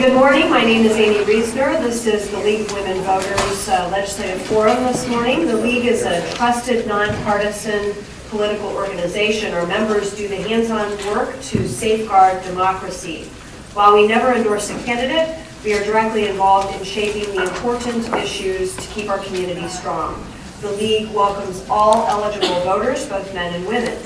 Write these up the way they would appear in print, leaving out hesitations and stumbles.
Good morning. My name is Amy Reesner. This is the League of Women Voters Legislative Forum this morning. The League is a trusted, nonpartisan political organization. Our members do the hands-on work to safeguard democracy. While we never endorse a candidate, we are directly involved in shaping the important issues to keep our community strong. The League welcomes all eligible voters, both men and women.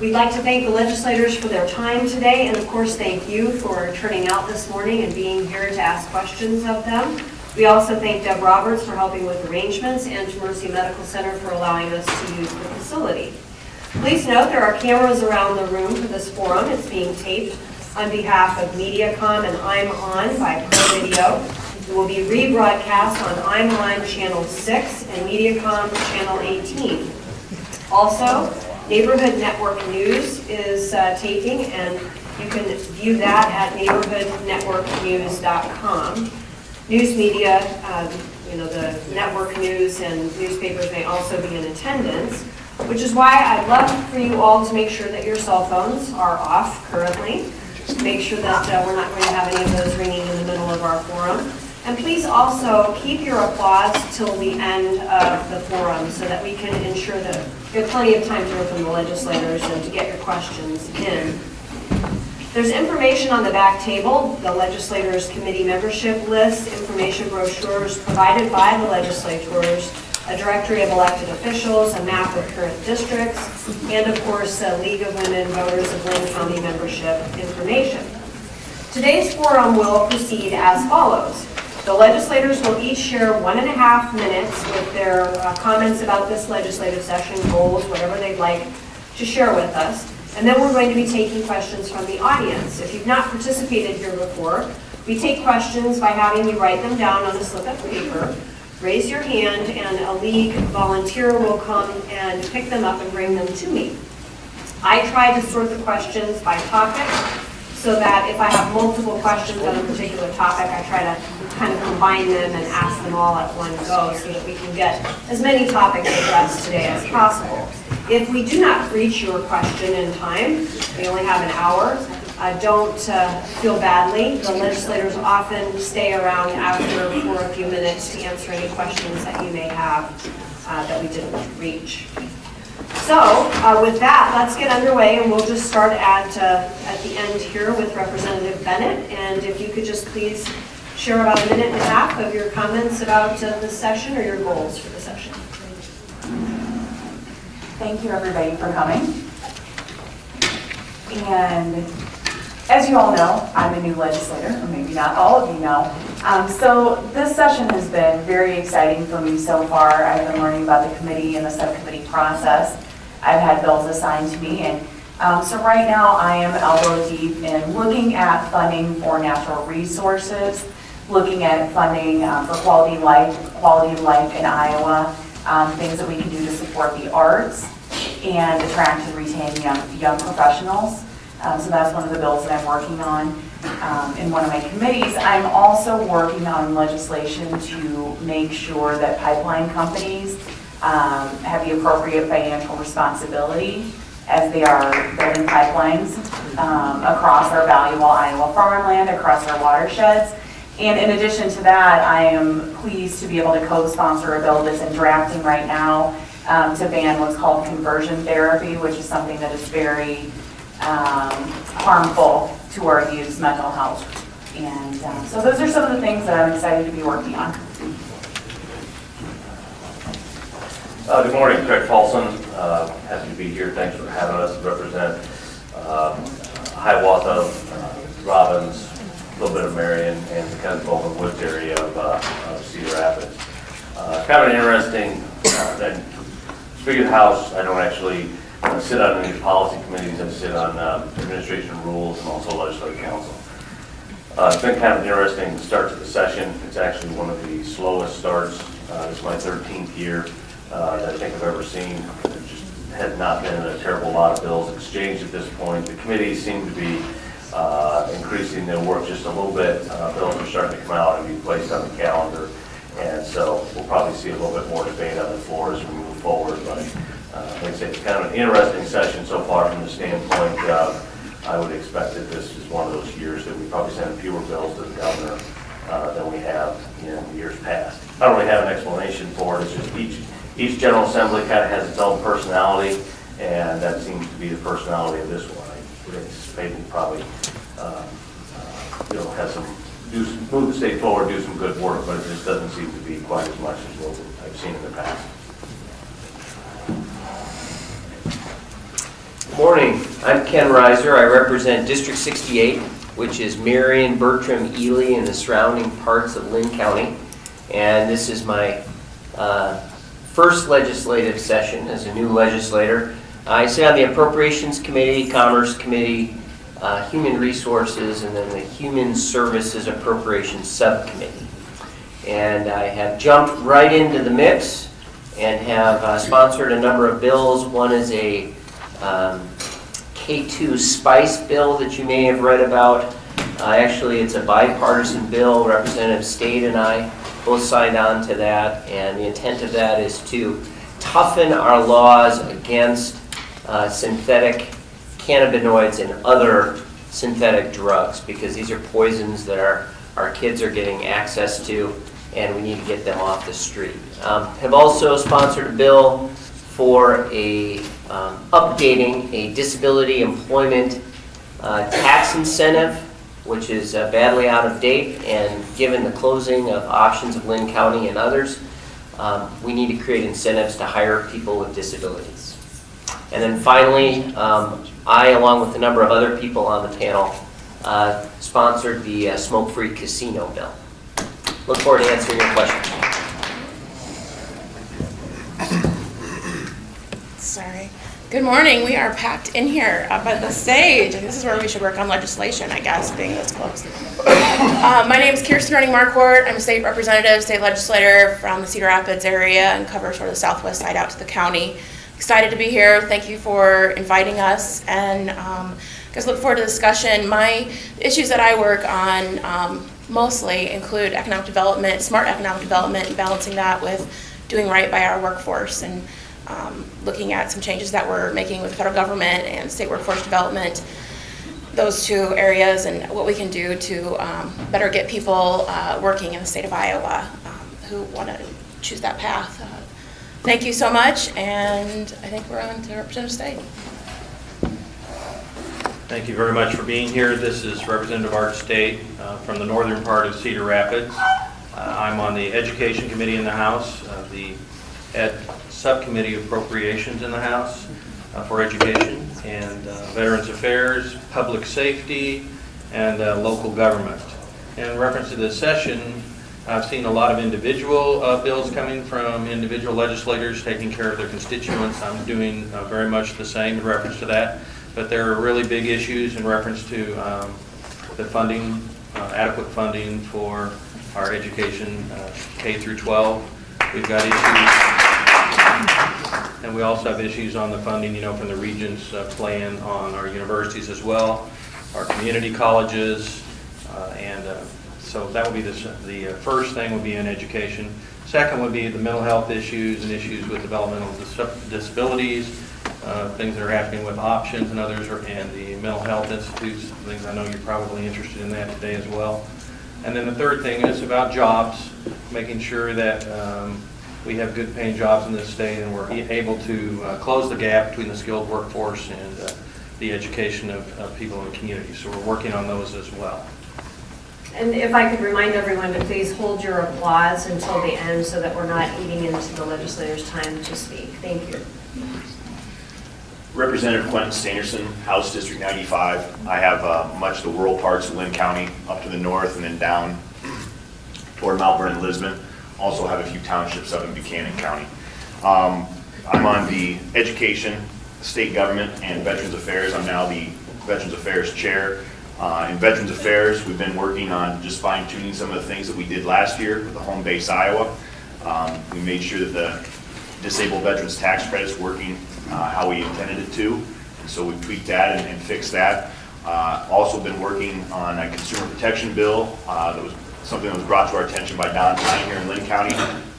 We'd like to thank the legislators for their time today, and of course thank you for turning out this morning and being here to ask questions of them. We also thank Deb Roberts for helping with arrangements and to Mercy Medical Center for allowing us to use the facility. Please note there are cameras around the room for this forum. It's being taped on behalf of MediaCom and I'm On by Pro Video. It will be rebroadcast on I'm On Channel 6 and MediaCom Channel 18. Also, Neighborhood Network News is taping, and you can view that at neighborhoodnetworknews.com. News media, the network news and newspapers may also be in attendance, which is why I'd love for you all to make sure that your cell phones are off currently. Make sure that we're not going to have any of those ringing in the middle of our forum. And please also keep your applause till the end of the forum so that we can ensure that you have plenty of time to hear from the legislators and to get your questions in. There's information on the back table, the legislators' committee membership list, information brochures provided by the legislators, a directory of elected officials, a map of current districts, and of course, a League of Women Voters of Linn County membership information. Today's forum will proceed as follows. The legislators will each share 1.5 minutes with their comments about this legislative session, goals, whatever they'd like to share with us. And then we're going to be taking questions from the audience. If you've not participated here before, we take questions by having you write them down on a slip of paper, raise your hand, and a League volunteer will come and pick them up and bring them to me. I try to sort the questions by topic, so that if I have multiple questions on a particular topic, I try to kind of combine them and ask them all at one go so that we can get as many topics addressed today as possible. If we do not reach your question in time, we only have an hour, don't feel badly. The legislators often stay around after for a few minutes to answer any questions that you may have that we didn't reach. So with that, let's get underway, and we'll just start at the end here with Representative Bennett. And if you could just please share about 1.5 minutes of your comments about the session or your goals for the session. Thank you, everybody, for coming. And as you all know, I'm a new legislator, or maybe not all of you know. So this session has been very exciting for me so far. I've been learning about the committee and the subcommittee process. I've had bills assigned to me, and so right now I am elbow deep in looking at funding for natural resources, looking at funding for quality of life in Iowa, things that we can do to support the arts and attract and retain young professionals. So that's one of the bills that I'm working on in one of my committees. I'm also working on legislation to make sure that pipeline companies have the appropriate financial responsibility as they are building pipelines across our valuable Iowa farmland, across our watersheds. And in addition to that, I am pleased to be able to co-sponsor a bill that's in drafting right now to ban what's called conversion therapy, which is something that is very harmful to our youth's mental health. And so those are some of the things that I'm excited to be working on. Good morning, Craig Paulson. Happy to be here. Thanks for having us represent Hiawatha, Robbins, a little bit of Marion, and the kind of Bowman Woods area of Cedar Rapids. Kind of an interesting, speaking of the House, I don't actually sit on any policy committees. I sit on administration rules and also legislative council. It's been kind of an interesting start to the session. It's actually one of the slowest starts. This is my 13th year that I think I've ever seen. There just has not been a terrible lot of bills exchanged at this point. The committees seem to be increasing their work just a little bit. Bills are starting to come out and be placed on the calendar. And so we'll probably see a little bit more debate on the floor as we move forward. But like I said, it's kind of an interesting session so far from the standpoint of I would expect that this is one of those years that we probably send fewer bills to the governor than we have in years past. I don't really have an explanation for it. It's just each General Assembly kind of has its own personality, and that seems to be the personality of this one. I would anticipate we'll probably, have move the state forward, do some good work, but it just doesn't seem to be quite as much as what I've seen in the past. Morning, I'm Ken Reiser. I represent District 68, which is Marion, Bertram, Ely, and the surrounding parts of Lynn County. And this is my first legislative session as a new legislator. I sit on the Appropriations Committee, Commerce Committee, Human Resources, and then the Human Services Appropriations Subcommittee. And I have jumped right into the mix and have sponsored a number of bills. One is a K2 SPICE bill that you may have read about. Actually, it's a bipartisan bill. Representative Stade and I both signed on to that, and the intent of that is to toughen our laws against synthetic cannabinoids and other synthetic drugs, because these are poisons that our kids are getting access to, and we need to get them off the street. Have also sponsored a bill for updating a disability employment tax incentive, which is badly out of date, and given the closing of options of Lynn County and others, we need to create incentives to hire people with disabilities. And then finally, I, along with a number of other people on the panel, sponsored the smoke-free casino bill. Look forward to answering your questions. Sorry. Good morning. We are packed in here up at the stage, and this is where we should work on legislation, I guess, being this close. My name is Kirsten Running Marquardt. I'm a state representative, state legislator from the Cedar Rapids area, and cover sort of the southwest side out to the county. Excited to be here. Thank you for inviting us, and guys, look forward to the discussion. My issues that I work on mostly include economic development, smart economic development, and balancing that with doing right by our workforce, and looking at some changes that we're making with the federal government and state workforce development, those two areas, and what we can do to better get people working in the state of Iowa who want to choose that path. Thank you so much, and I think we're on to Representative Stade. Thank you very much for being here. This is Representative Art Stade from the northern part of Cedar Rapids. I'm on the Education Committee in the House, the Ed Subcommittee Appropriations in the House for Education, and Veterans Affairs, Public Safety, and Local Government. In reference to this session, I've seen a lot of individual bills coming from individual legislators taking care of their constituents. I'm doing very much the same in reference to that, but there are really big issues in reference to the funding, adequate funding for our education, K through 12. We've got issues, and we also have issues on the funding, from the Regents plan on our universities as well, our community colleges, and so that would be the first thing would be in education. Second would be the mental health issues and issues with developmental disabilities, things that are happening with options and others, and the mental health institutes, things I know you're probably interested in that today as well. And then the third thing is about jobs, making sure that we have good paying jobs in this state and we're able to close the gap between the skilled workforce and the education of people in the community. So we're working on those as well. And if I could remind everyone to please hold your applause until the end so that we're not eating into the legislators' time to speak. Thank you. Representative Quentin Steinerson, House District 95. I have much of the rural parts of Lynn County up to the north and then down toward Mount Vernon, Lisbon. Also have a few townships up in Buchanan County. I'm on the Education, State Government, and Veterans Affairs. I'm now the Veterans Affairs Chair. In Veterans Affairs, we've been working on just fine-tuning some of the things that we did last year with the Home Base Iowa. We made sure that the disabled veterans tax credit's working how we intended it to, and so we tweaked that and fixed that. Also been working on a consumer protection bill that was something that was brought to our attention by Don Pine here in Lynn County.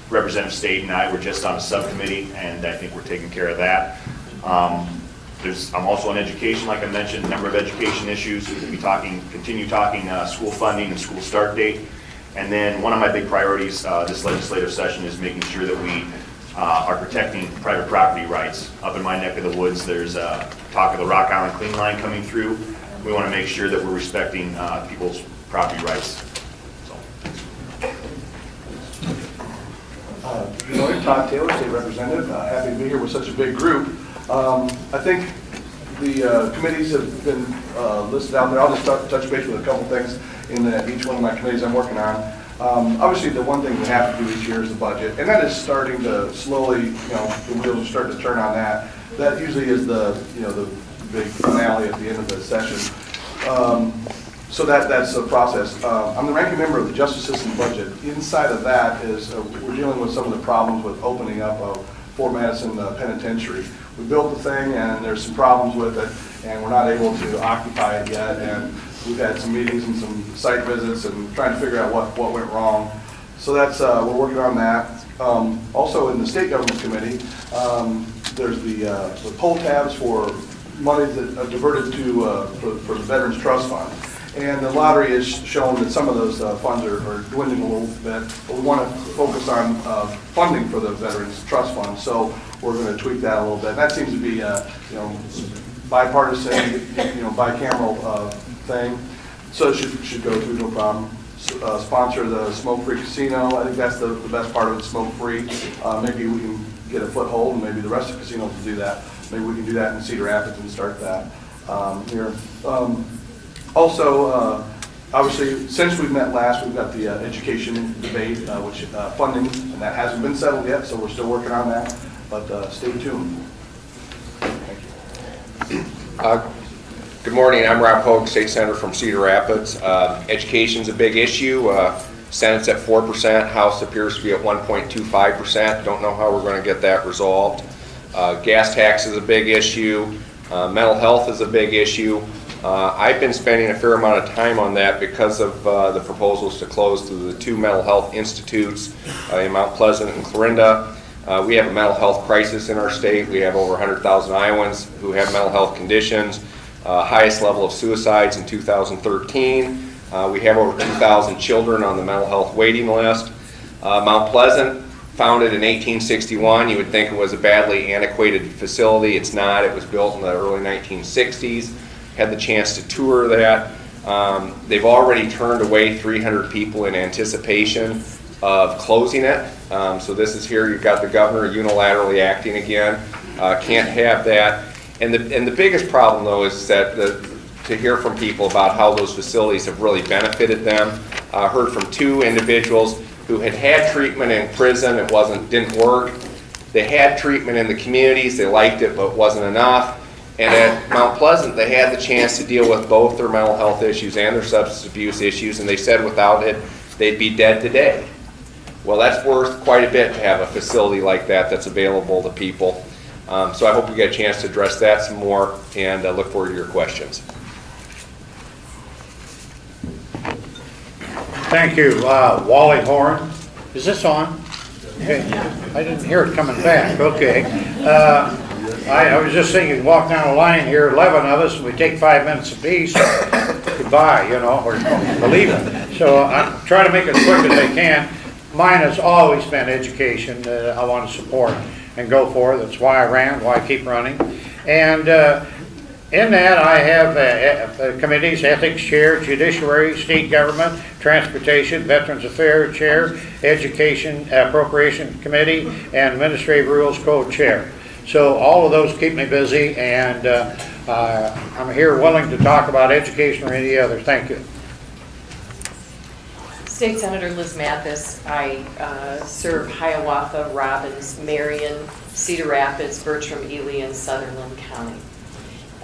Representative Stade and I were just on a subcommittee, and I think we're taking care of that. I'm also on education, like I mentioned, a number of education issues. We'll be continue talking school funding and school start date. And then one of my big priorities this legislative session is making sure that we are protecting private property rights. Up in my neck of the woods, there's talk of the Rock Island Clean Line coming through. We want to make sure that we're respecting people's property rights. Good morning, Todd Taylor, State Representative. Happy to be here with such a big group. I think the committees have been listed out there. I'll just touch base with a couple things in each one of my committees I'm working on. Obviously, the one thing we have to do each year is the budget, and that is starting to slowly, the wheels are starting to turn on that. That usually is the big finale at the end of the session. So that's the process. I'm the ranking member of the Justice System budget. Inside of that is we're dealing with some of the problems with opening up Fort Madison Penitentiary. We built the thing and there's some problems with it and we're not able to occupy it yet. And we've had some meetings and some site visits and trying to figure out what went wrong. So that's we're working on that. Also in the State Government Committee, there's the poll tabs for money that are diverted to for the Veterans Trust Fund. And the lottery has shown that some of those funds are dwindling a little bit, but we want to focus on funding for the Veterans Trust Fund, so we're going to tweak that a little bit. That seems to be bipartisan, bicameral thing, so it should go through no problem. Sponsor the smoke-free casino. I think that's the best part of it, smoke-free. Maybe we can get a foothold, and maybe the rest of the casinos will do that. Maybe we can do that in Cedar Rapids and start that here. Also, obviously, since we've met last, we've got the education debate, which funding, and that hasn't been settled yet, so we're still working on that, but stay tuned. Thank you. Good morning, I'm Rob Hogue, State Senator from Cedar Rapids. Education's a big issue. Senate's at 4%, House appears to be at 1.25%. Don't know how we're going to get that resolved. Gas tax is a big issue. Mental health is a big issue. I've been spending a fair amount of time on that because of the proposals to close the two mental health institutes in Mount Pleasant and Clarinda. We have a mental health crisis in our state. We have over 100,000 Iowans who have mental health conditions. Highest level of suicides in 2013. We have over 2,000 children on the mental health waiting list. Mount Pleasant, founded in 1861. You would think it was a badly antiquated facility. It's not. It was built in the early 1960s. Had the chance to tour that. They've already turned away 300 people in anticipation of closing it. So this is here, you've got the governor unilaterally acting again. Can't have that. And the biggest problem though is that to hear from people about how those facilities have really benefited them. Heard from two individuals who had treatment in prison, didn't work. They had treatment in the communities, they liked it, but it wasn't enough. And at Mount Pleasant, they had the chance to deal with both their mental health issues and their substance abuse issues, and they said without it, they'd be dead today. Well, that's worth quite a bit to have a facility like that that's available to people. So I hope we get a chance to address that some more, and look forward to your questions. Thank you. Wally Horn. Is this on? Okay. I didn't hear it coming back. Okay. I was just thinking, walk down the line here, 11 of us, and we take 5 minutes apiece. Goodbye, or leaving. So I'm trying to make it as quick as I can. Mine has always been education that I want to support and go for. That's why I ran, why I keep running. And in that, I have committees, ethics chair, judiciary, state government, transportation, veterans affairs chair, education appropriation committee, and administrative rules co-chair. So all of those keep me busy, and I'm here willing to talk about education or any other. Thank you. State Senator Liz Mathis. I serve Hiawatha, Robbins, Marion, Cedar Rapids, Bertram, Ely, and Sutherland County.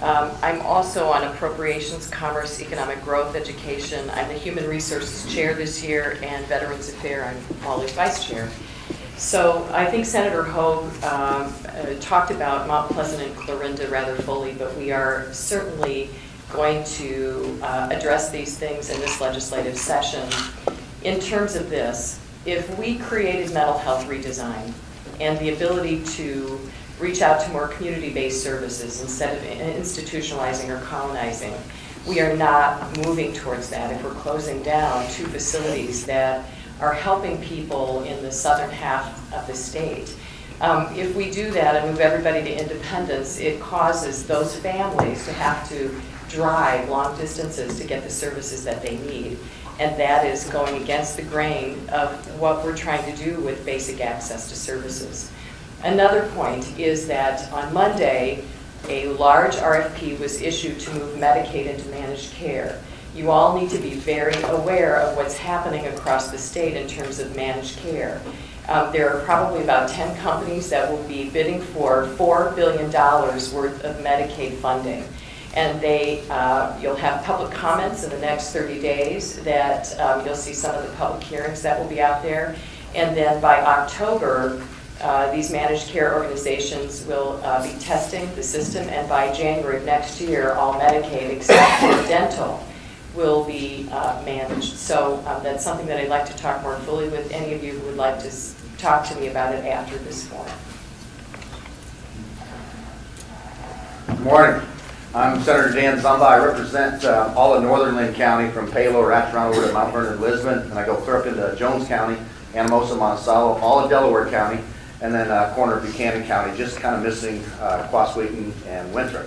I'm also on Appropriations, Commerce, Economic Growth, Education. I'm the Human Resources Chair this year, and Veterans Affairs, I'm always Vice Chair. So I think Senator Hogue talked about Mount Pleasant and Clarinda rather fully, but we are certainly going to address these things in this legislative session. In terms of this, if we created mental health redesign and the ability to reach out to more community-based services instead of institutionalizing or colonizing. We are not moving towards that if we're closing down 2 facilities that are helping people in the southern half of the state. If we do that and move everybody to Independence, it causes those families to have to drive long distances to get the services that they need. And that is going against the grain of what we're trying to do with basic access to services. Another point is that on Monday, a large RFP was issued to move Medicaid into managed care. You all need to be very aware of what's happening across the state in terms of managed care. There are probably about 10 companies that will be bidding for $4 billion worth of Medicaid funding. And you'll have public comments in the next 30 days that you'll see some of the public hearings that will be out there. And then by October, these managed care organizations will be testing the system, and by January of next year, all Medicaid except for dental will be managed. So that's something that I'd like to talk more fully with any of you who would like to talk to me about it after this forum. Good morning. I'm Senator Dan Zumba. I represent all of northern Lynn County from Palo, Ratcharon over to Mount Vernon, Lisbon, and I go clear up into Jones County, Anamosa, Monticello, all of Delaware County, and then a corner of Buchanan County, just kind of missing Quasqueton and Winthrop.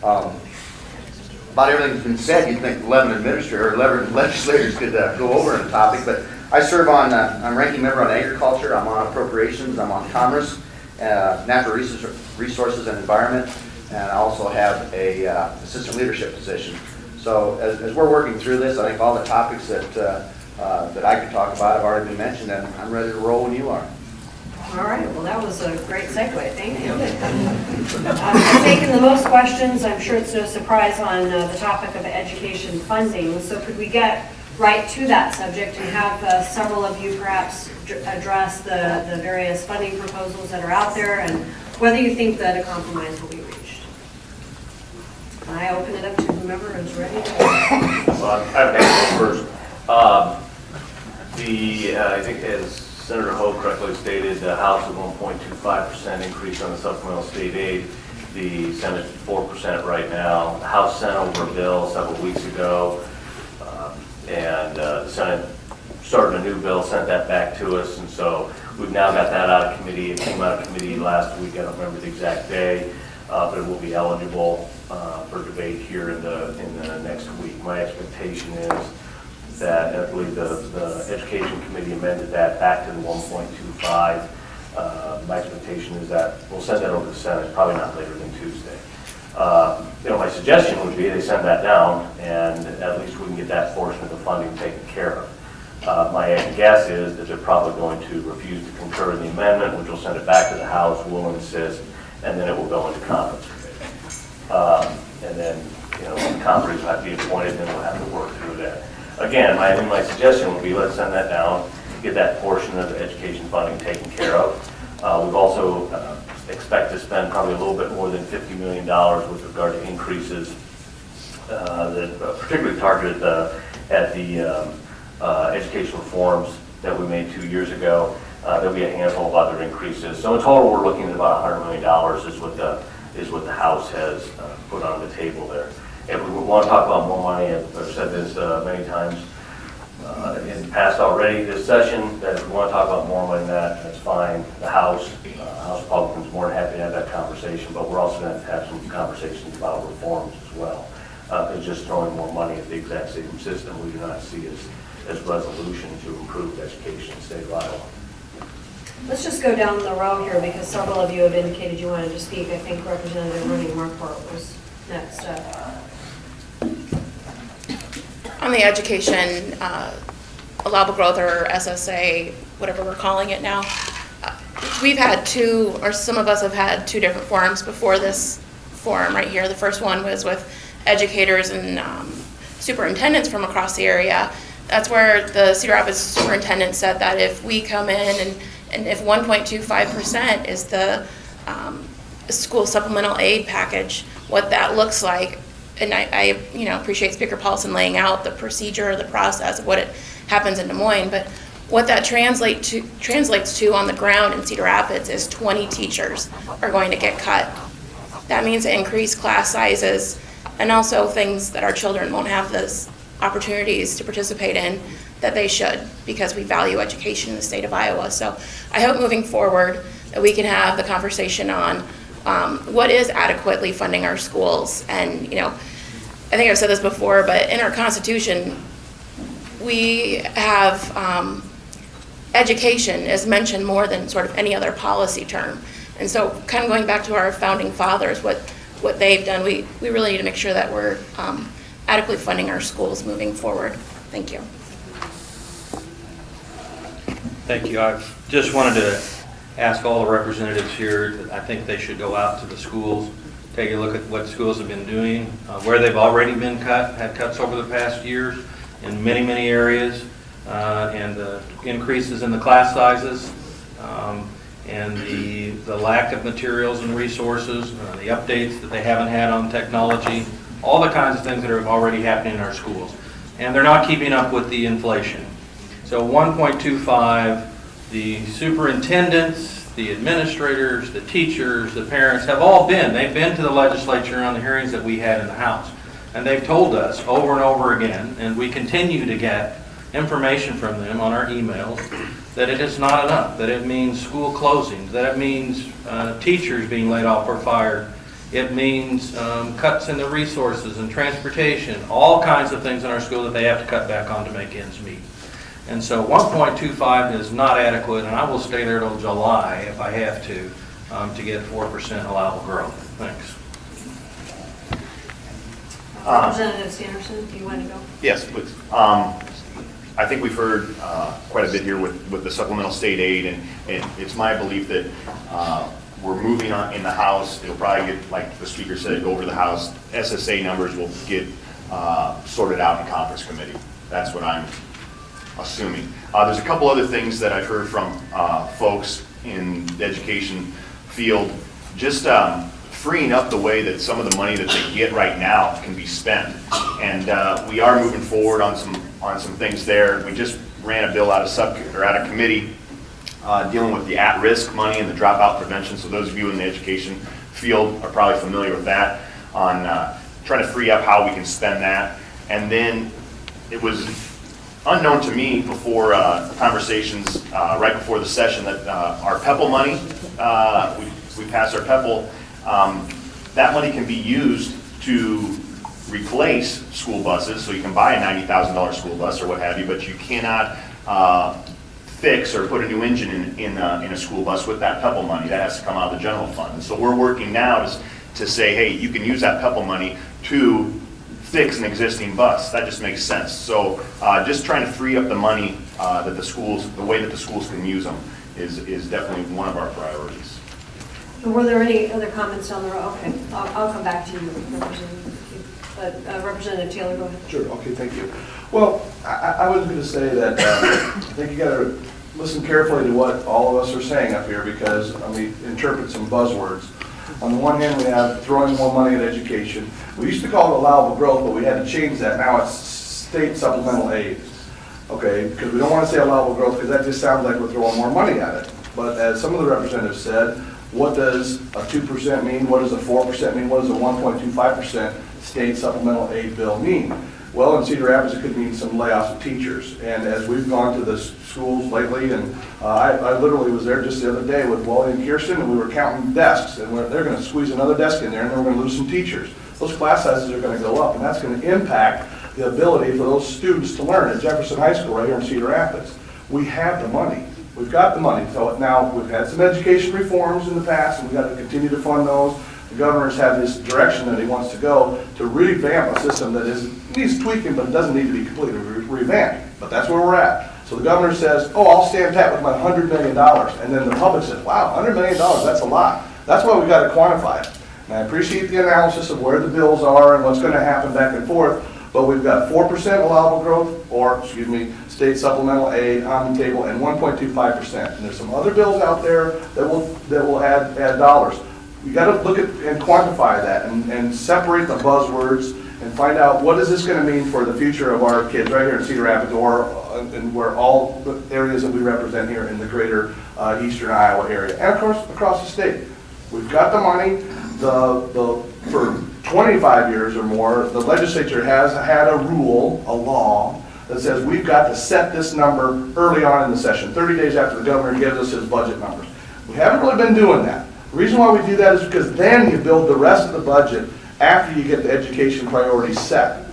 About everything's been said. You'd think 11 legislators could go over the topic, but I serve on, I'm ranking member on agriculture, I'm on appropriations, I'm on commerce, natural resources and environment, and I also have a assistant leadership position. So as we're working through this, I think all the topics that I could talk about have already been mentioned, and I'm ready to roll when you are. All right, well, that was a great segue, thank you. I've taken the most questions, I'm sure it's no surprise, on the topic of education funding. So could we get right to that subject and have several of you perhaps address the various funding proposals that are out there and whether you think that a compromise will be reached? And I open it up to whomever is ready to go. Well, I've got to go first. I think as Senator Hogue correctly stated, the House is 1.25% increase on the supplemental state aid. The Senate is 4% right now. The House sent over a bill several weeks ago, and the Senate started a new bill, sent that back to us, and so we've now got that out of committee. It came out of committee last week. I don't remember the exact day, but it will be eligible for debate here in the next week. My expectation is that, I believe the Education Committee amended that back to the 1.25. My expectation is that we'll send that over to the Senate, probably not later than Tuesday. My suggestion would be they send that down, and at least we can get that portion of the funding taken care of. My guess is that they're probably going to refuse to concur in the amendment, which will send it back to the House, will insist, and then it will go into conference committee. And then, the conference will have to be appointed, and then we'll have to work through that. Again, my suggestion would be let's send that down, get that portion of the education funding taken care of. We've also expect to spend probably a little bit more than $50 million with regard to increases that particularly targeted at the educational reforms that we made 2 years ago. There'll be a handful of other increases. So in total, we're looking at about $100 million is what the House has put on the table there. If we want to talk about more money, I've said this many times in the past already this session, that if we want to talk about more money than that, that's fine. The House Republicans are more than happy to have that conversation, but we're also going to have some conversations about reforms as well. It's just throwing more money at the exact same system we do not see as resolution to improve education in the state of Iowa. Let's just go down the row here because several of you have indicated you wanted to speak. I think Representative Rooney Marquardt was next up. On the education allowable growth, or SSA, whatever we're calling it now, we've had two, or some of us have had two different forums before this forum right here. The first one was with educators and superintendents from across the area. That's where the Cedar Rapids superintendent said that if we come in and if 1.25% is the school supplemental aid package, what that looks like. And I appreciate Speaker Paulson laying out the procedure, the process of what it happens in Des Moines, but What that translates to on the ground in Cedar Rapids is 20 teachers are going to get cut. That means increased class sizes and also things that our children won't have those opportunities to participate in that they should, because we value education in the state of Iowa. So I hope moving forward that we can have the conversation on what is adequately funding our schools. And, you know, I think I've said this before, but in our Constitution, we have education is mentioned more than sort of any other policy term. And so kind of going back to our founding fathers, what they've done, we really need to make sure that we're adequately funding our schools moving forward. Thank you. Thank you. I just wanted to ask all the representatives here that I think they should go out to the schools, take a look at what schools have been doing, where they've already been had cuts over the past years in many, many areas, and the increases in the class sizes, and the lack of materials and resources, the updates that they haven't had on technology, all the kinds of things that are already happening in our schools. And they're not keeping up with the inflation. So 1.25, the superintendents, the administrators, the teachers, the parents have all they've been to the legislature on the hearings that we had in the House. And they've told us over and over again, and we continue to get information from them on our emails, that it is not enough, that it means school closings, that it means teachers being laid off or fired. It means cuts in the resources and transportation, all kinds of things in our school that they have to cut back on to make ends meet. And so 1.25 is not adequate, and I will stay there till July if I have to get 4% allowable growth. Thanks. Representative Sanderson, do you want to go? Yes, please. I think we've heard quite a bit here with the supplemental state aid, and it's my belief that we're moving on in the House. It'll probably get, like the speaker said, go over the House. SSA numbers will get sorted out in conference committee. That's what I'm assuming. There's a couple other things that I've heard from folks in the education field, just freeing up the way that some of the money that they get right now can be spent. And we are moving forward on some things there. We just ran a bill out of committee dealing with the at-risk money and the dropout prevention. So those of you in the education field are probably familiar with that, on trying to free up how we can spend that. And then it was unknown to me before conversations right before the session that our PEPL money, we passed our PEPL, that money can be used to replace school buses. So you can buy a $90,000 school bus or what have you, but you cannot fix or put a new engine in a school bus with that PEPL money. That has to come out of the general fund. And so we're working now to say, hey, you can use that PEPL money to fix an existing bus. That just makes sense. So just trying to free up the money that the schools, the way that the schools can use them is definitely one of our priorities. Were there any other comments down the road? Okay, I'll come back to you, Representative. But Representative Taylor, go ahead. Sure, okay, thank you. Well, I was going to say that I think you got to listen carefully to what all of us are saying up here, because we interpret some buzzwords. On the one hand, we have throwing more money at education. We used to call it allowable growth, but we had to change that. Now it's state supplemental aid. Okay, because we don't want to say allowable growth, because that just sounds like we're throwing more money at it. But as some of the representatives said, what does a 2% mean? What does a 4% mean? What does a 1.25% state supplemental aid bill mean? Well, in Cedar Rapids, it could mean some layoffs of teachers. And as we've gone to the schools lately, and I literally was there just the other day with Wally and Kirsten, and we were counting desks, and they're going to squeeze another desk in there, and then we're going to lose some teachers. Those class sizes are going to go up, and that's going to impact the ability for those students to learn at Jefferson High School right here in Cedar Rapids. We have the money. We've got the money. So now we've had some education reforms in the past, and we've got to continue to fund those. The governor's had this direction that he wants to go to revamp a system that needs tweaking, but it doesn't need to be completely revamped. But that's where we're at. So the governor says, oh, I'll stand pat with my $100 million. And then the public says, wow, $100 million, that's a lot. That's why we've got to quantify it. And I appreciate the analysis of where the bills are and what's going to happen back and forth, but we've got 4% allowable growth, or, state supplemental aid on the table, and 1.25%. And there's some other bills out there that will add dollars. We got to look at and quantify that and separate the buzzwords and find out what is this going to mean for the future of our kids right here in Cedar Rapids or and where all the areas that we represent here in the greater eastern Iowa area, and of course, across the state. We've got the money, for 25 years or more, the legislature has had a rule, a law, that says we've got to set this number early on in the session, 30 days after the governor gives us his budget numbers. We haven't really been doing that. The reason why we do that is because then you build the rest of the budget after you get the education priorities set.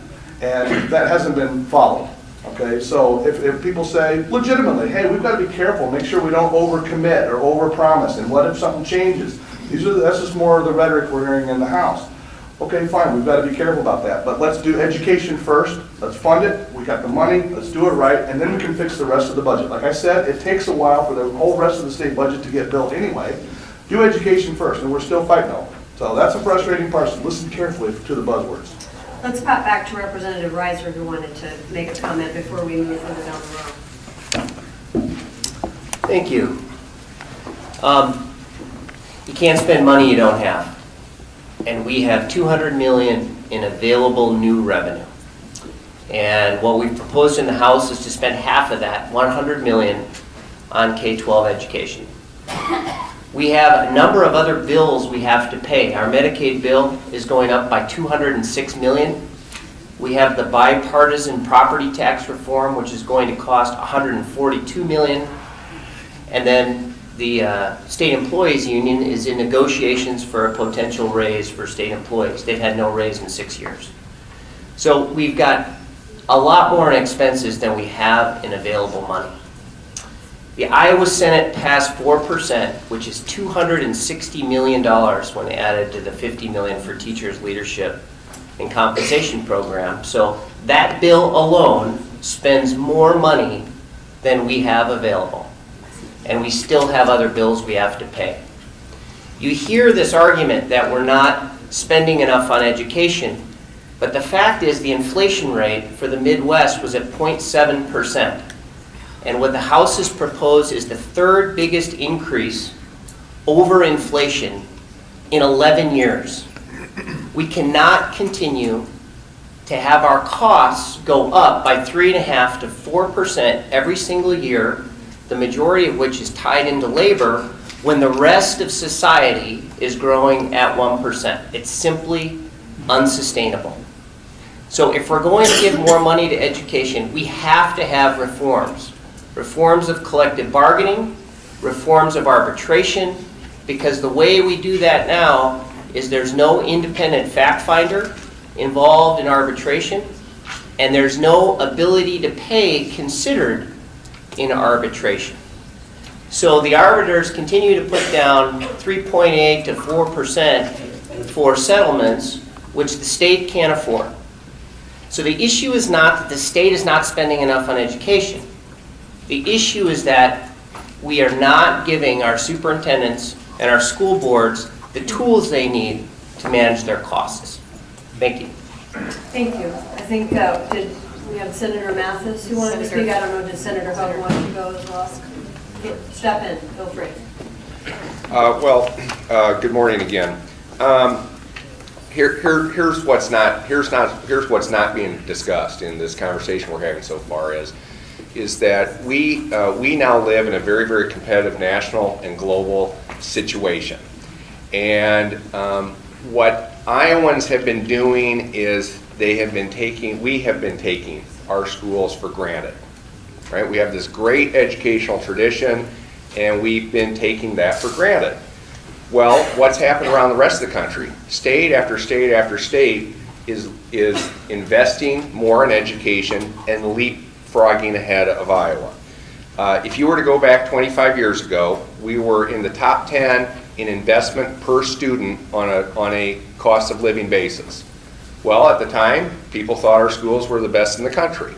And that hasn't been followed. Okay, so if people say legitimately, hey, we've got to be careful, make sure we don't overcommit or overpromise, and what if something changes? That's just more of the rhetoric we're hearing in the House. Okay, fine, we've got to be careful about that, but let's do education first, let's fund it, we got the money, let's do it right, and then we can fix the rest of the budget. Like I said, it takes a while for the whole rest of the state budget to get built anyway. Do education first, and we're still fighting over it. So that's a frustrating part, so listen carefully to the buzzwords. Let's pop back to Representative Reiser, who wanted to make a comment before we move further down the road. Thank you. You can't spend money you don't have. And we have $200 million in available new revenue. And what we've proposed in the House is to spend half of that, $100 million, on K-12 education. We have a number of other bills we have to pay. Our Medicaid bill is going up by $206 million. We have the bipartisan property tax reform, which is going to cost $142 million. And then the State Employees Union is in negotiations for a potential raise for state employees. They've had no raise in 6 years. So we've got a lot more in expenses than we have in available money. The Iowa Senate passed 4%, which is $260 million when added to the $50 million for teachers' leadership and compensation program. So that bill alone spends more money than we have available. And we still have other bills we have to pay. You hear this argument that we're not spending enough on education, but the fact is the inflation rate for the Midwest was at 0.7%. And what the House has proposed is the third biggest increase over inflation in 11 years. We cannot continue to have our costs go up by 3.5% to 4% every single year, the majority of which is tied into labor, when the rest of society is growing at 1%. It's simply unsustainable. So if we're going to give more money to education, we have to have reforms. Reforms of collective bargaining, reforms of arbitration, because the way we do that now is there's no independent fact finder involved in arbitration, and there's no ability to pay considered in arbitration. So the arbiters continue to put down 3.8 to 4% for settlements, which the state can't afford. So the issue is not that the state is not spending enough on education. The issue is that we are not giving our superintendents and our school boards the tools they need to manage their costs. Thank you. Thank you. I think, did we have Senator Mathis who wanted to speak? I don't know, did Senator Hope want to go as well? Step in, feel free. Good morning again. Here's what's not being discussed in this conversation we're having so far is that we now live in a very, very competitive national and global situation. And what Iowans have been doing is we have been taking our schools for granted, right? We have this great educational tradition, and we've been taking that for granted. Well, what's happened around the rest of the country? State after state after state is investing more in education and leapfrogging ahead of Iowa. If you were to go back 25 years ago, we were in the top 10 in investment per student on a cost of living basis. Well, at the time, people thought our schools were the best in the country.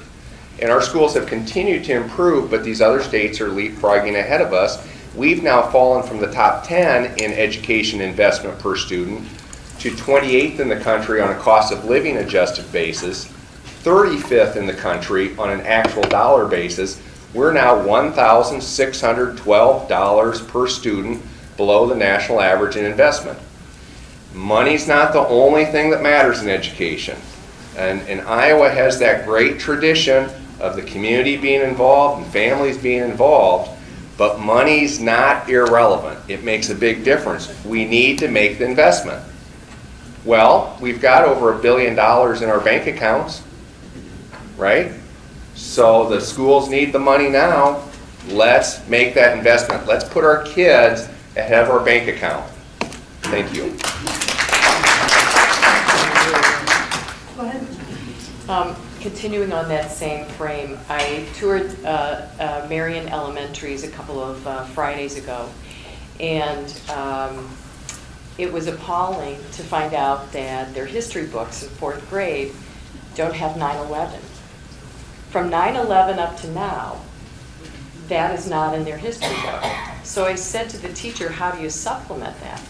And our schools have continued to improve, but these other states are leapfrogging ahead of us. We've now fallen from the top 10 in education investment per student to 28th in the country on a cost of living adjusted basis, 35th in the country on an actual dollar basis. We're now $1,612 per student below the national average in investment. Money's not the only thing that matters in education. And Iowa has that great tradition of the community being involved and families being involved, but money's not irrelevant. It makes a big difference. We need to make the investment. Well, we've got over $1 billion in our bank accounts, right? So the schools need the money now. Let's make that investment. Let's put our kids ahead of our bank account. Thank you. Go ahead. Continuing on that same frame, I toured Marion Elementaries a couple of Fridays ago, and it was appalling to find out that their history books in 4th grade don't have 9/11. From 9/11 up to now, that is not in their history book. So I said to the teacher, how do you supplement that?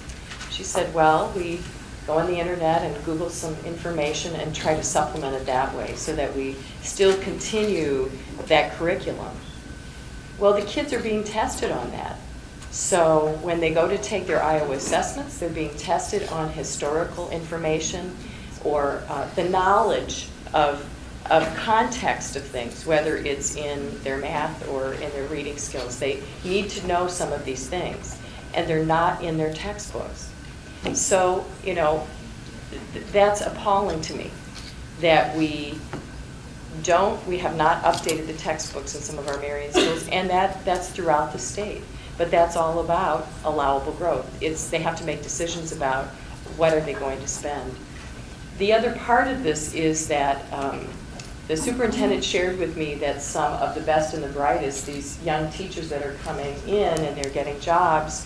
She said, well, we go on the internet and Google some information and try to supplement it that way so that we still continue that curriculum. Well, the kids are being tested on that. So when they go to take their Iowa assessments, they're being tested on historical information or the knowledge of context of things, whether it's in their math or in their reading skills. They need to know some of these things, and they're not in their textbooks. So, you know, that's appalling to me that we have not updated the textbooks in some of our Marion schools, and that's throughout the state. But that's all about allowable growth. They have to make decisions about what are they going to spend. The other part of this is that the superintendent shared with me that some of the best and the brightest, these young teachers that are coming in and they're getting jobs,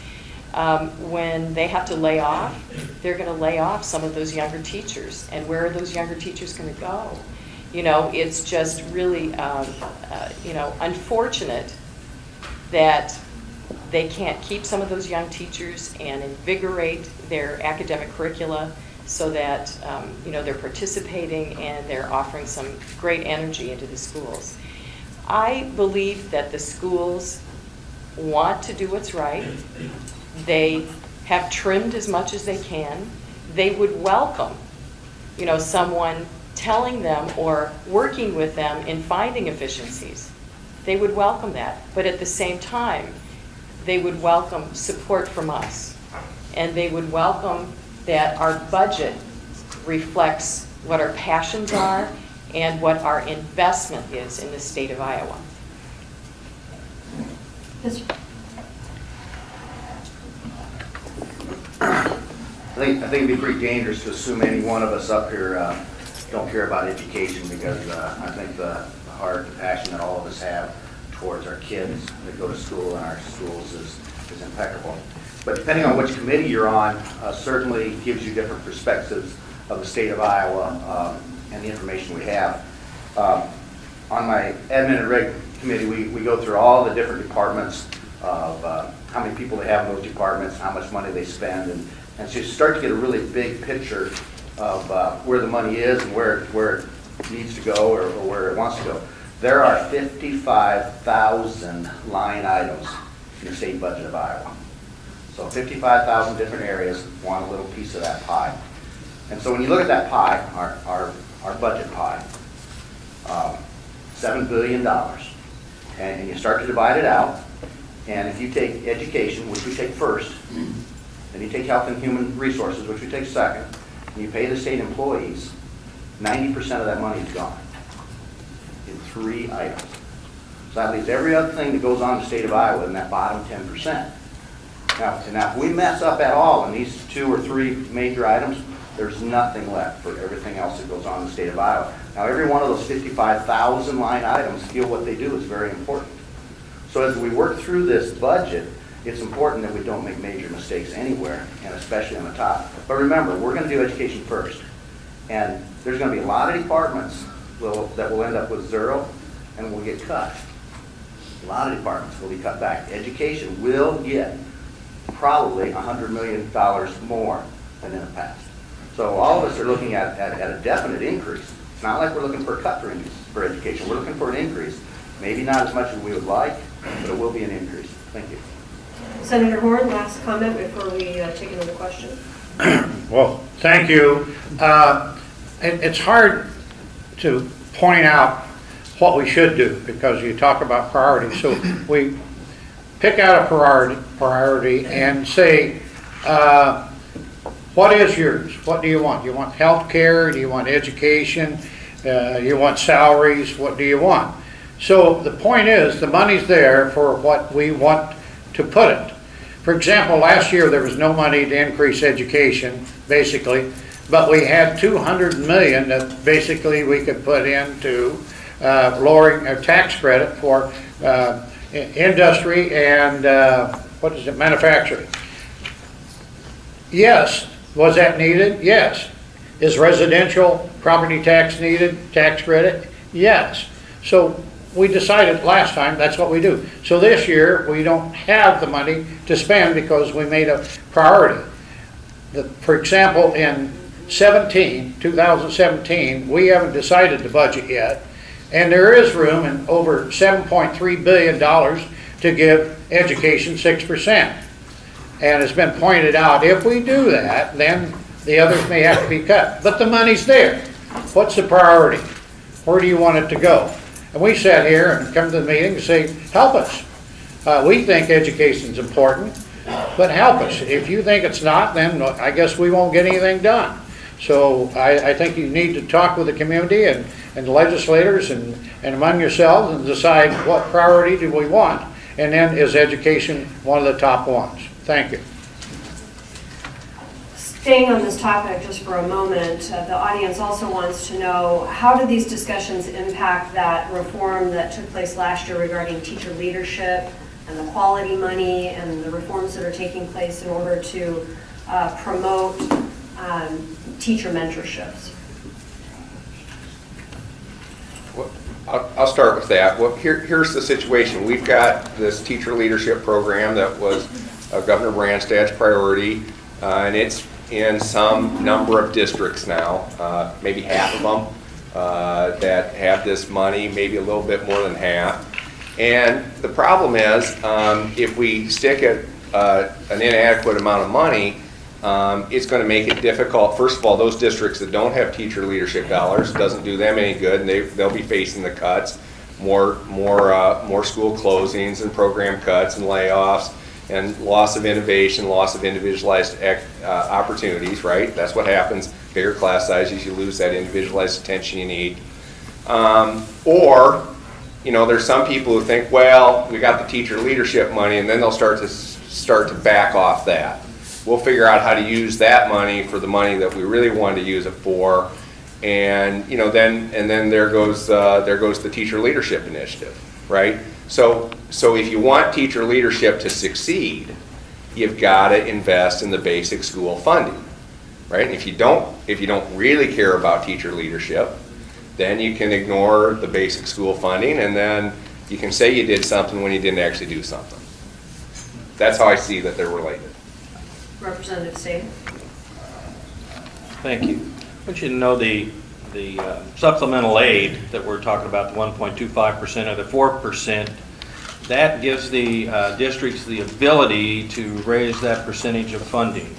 when they have to lay off, they're going to lay off some of those younger teachers. And where are those younger teachers going to go? You know, it's just really, you know, unfortunate that they can't keep some of those young teachers and invigorate their academic curricula so that, you know, they're participating and they're offering some great energy into the schools. I believe that the schools want to do what's right. They have trimmed as much as they can. They would welcome, you know, someone telling them or working with them in finding efficiencies. They would welcome that. But at the same time, they would welcome support from us. And they would welcome that our budget reflects what our passions are and what our investment is in the state of Iowa. Yes, I think it'd be pretty dangerous to assume any one of us up here don't care about education, because I think the heart, the passion that all of us have towards our kids that go to school and our schools is impeccable. But depending on which committee you're on, certainly gives you different perspectives of the state of Iowa and the information we have. On my admin and reg committee, we go through all the different departments of how many people they have in those departments, how much money they spend, and so you start to get a really big picture of where the money is and where it needs to go or where it wants to go. There are 55,000 line items in the state budget of Iowa. So 55,000 different areas want a little piece of that pie. And so when you look at that pie, our budget pie, $7 billion, and you start to divide it out, and if you take education, which we take first, then you take health and human resources, which we take second, and you pay the state employees, 90% of that money is gone in 3 items. So that leaves every other thing that goes on in the state of Iowa in that bottom 10%. Now, if we mess up at all in these 2 or 3 major items, there's nothing left for everything else that goes on in the state of Iowa. Now, every one of those 55,000 line items feel what they do is very important. So as we work through this budget, it's important that we don't make major mistakes anywhere, and especially on the top. But remember, we're going to do education first. And there's going to be a lot of departments that will end up with 0 and will get cut. A lot of departments will be cut back. Education will get probably $100 million more than in the past. So all of us are looking at a definite increase. It's not like we're looking for a cut for education. We're looking for an increase. Maybe not as much as we would like, but it will be an increase. Thank you. Senator Horn, last comment before we take another question. Well, thank you. It's hard to point out what we should do, because you talk about priorities. So we pick out a priority and say, what is yours? What do you want? You want health care? Do you want education? You want salaries? What do you want? So the point is, the money's there for what we want to put it. For example, last year there was no money to increase education, basically, but we had $200 million that basically we could put into lowering our tax credit for industry and manufacturing. Yes. Was that needed? Yes. Is residential property tax needed, tax credit? Yes. So we decided last time that's what we do. So this year we don't have the money to spend because we made a priority. For example, in 2017, we haven't decided the budget yet, and there is room in over $7.3 billion to give education 6%. And it's been pointed out, if we do that, then the others may have to be cut. But the money's there. What's the priority? Where do you want it to go? And we sat here and come to the meeting and say, help us. We think education's important, but help us. If you think it's not, then I guess we won't get anything done. So I think you need to talk with the community and the legislators and among yourselves and decide what priority do we want. And then is education one of the top ones? Thank you. Staying on this topic just for a moment, the audience also wants to know, how do these discussions impact that reform that took place last year regarding teacher leadership and the quality money and the reforms that are taking place in order to promote teacher mentorships? I'll start with that. Well, here's the situation. We've got this teacher leadership program that was Governor Branstad's priority, and it's in some number of districts now, maybe half of them that have this money, maybe a little bit more than half. And the problem is, if we stick at an inadequate amount of money, it's going to make it difficult. First of all, those districts that don't have teacher leadership dollars, doesn't do them any good, and they'll be facing the cuts, more school closings and program cuts and layoffs and loss of innovation, loss of individualized opportunities, right? That's what happens. Bigger class sizes, you lose that individualized attention you need. Or, there's some people who think, well, we got the teacher leadership money, and then they'll start to back off that. We'll figure out how to use that money for the money that we really wanted to use it for, and then there goes the teacher leadership initiative, right? So if you want teacher leadership to succeed, you've got to invest in the basic school funding, right? And if you don't really care about teacher leadership, then you can ignore the basic school funding, and then you can say you did something when you didn't actually do something. That's how I see that they're related. Representative State. Thank you. I want you to know the supplemental aid that we're talking about, the 1.25% or the 4%, that gives the districts the ability to raise that percentage of funding,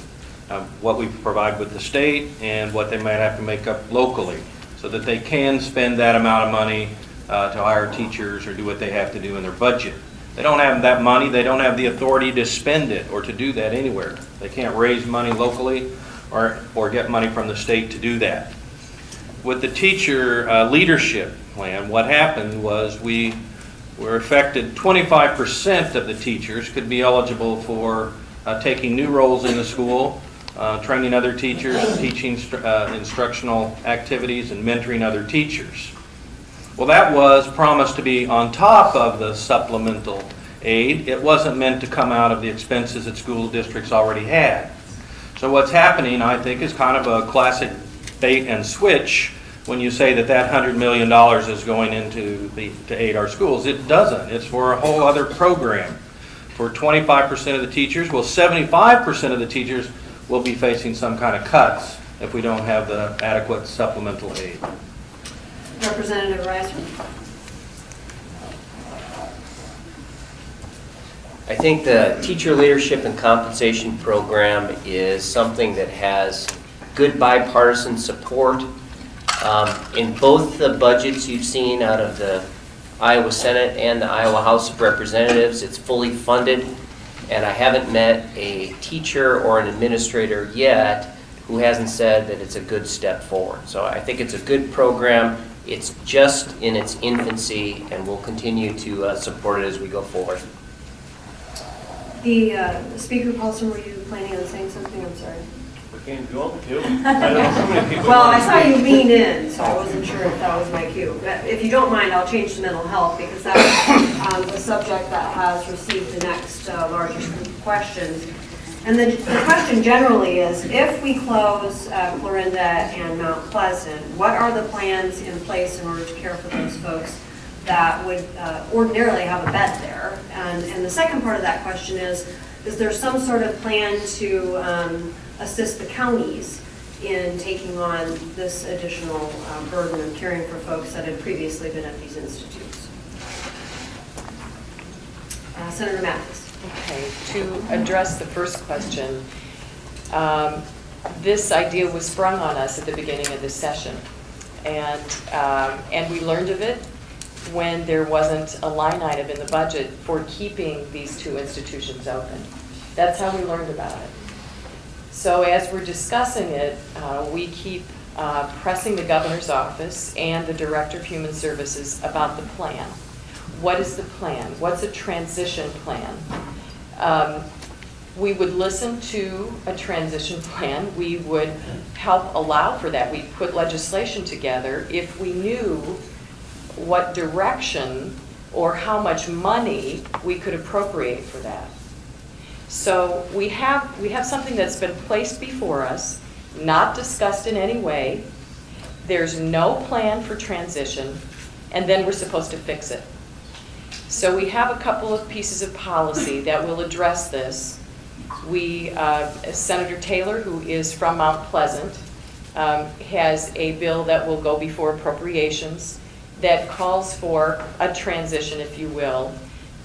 what we provide with the state and what they might have to make up locally, so that they can spend that amount of money to hire teachers or do what they have to do in their budget. They don't have that money, they don't have the authority to spend it or to do that anywhere. They can't raise money locally or get money from the state to do that. With the teacher leadership plan, what happened was we were affected, 25% of the teachers could be eligible for taking new roles in the school, training other teachers, teaching instructional activities, and mentoring other teachers. Well, that was promised to be on top of the supplemental aid. It wasn't meant to come out of the expenses that school districts already had. So what's happening, I think, is kind of a classic bait and switch when you say that $100 million is going into to aid our schools. It doesn't. It's for a whole other program. For 25% of the teachers, well, 75% of the teachers will be facing some kind of cuts if we don't have the adequate supplemental aid. Representative Reiser. I think the teacher leadership and compensation program is something that has good bipartisan support. In both the budgets you've seen out of the Iowa Senate and the Iowa House of Representatives, it's fully funded, and I haven't met a teacher or an administrator yet who hasn't said that it's a good step forward. So I think it's a good program. It's just in its infancy, and we'll continue to support it as we go forward. The Speaker Paulson, were you planning on saying something? I'm sorry. We can't do it, too. I don't know so many people. Well, I saw you lean in, so I wasn't sure if that was my cue. But if you don't mind, I'll change to mental health, because that's a subject that has received the next largest group of questions. And the question generally is, if we close Clarinda and Mount Pleasant, what are the plans in place in order to care for those folks that would ordinarily have a bed there? And the second part of that question is there some sort of plan to assist the counties in taking on this additional burden of caring for folks that had previously been at these institutes? Senator Mathis. Okay, to address the first question, this idea was sprung on us at the beginning of this session, and we learned of it when there wasn't a line item in the budget for keeping these two institutions open. That's how we learned about it. So as we're discussing it, we keep pressing the governor's office and the director of human services about the plan. What is the plan? What's a transition plan? We would listen to a transition plan. We would help allow for that. We'd put legislation together if we knew what direction or how much money we could appropriate for that. So we have something that's been placed before us, not discussed in any way. There's no plan for transition, and then we're supposed to fix it. So we have a couple of pieces of policy that will address this. Senator Taylor, who is from Mount Pleasant, has a bill that will go before appropriations that calls for a transition, if you will,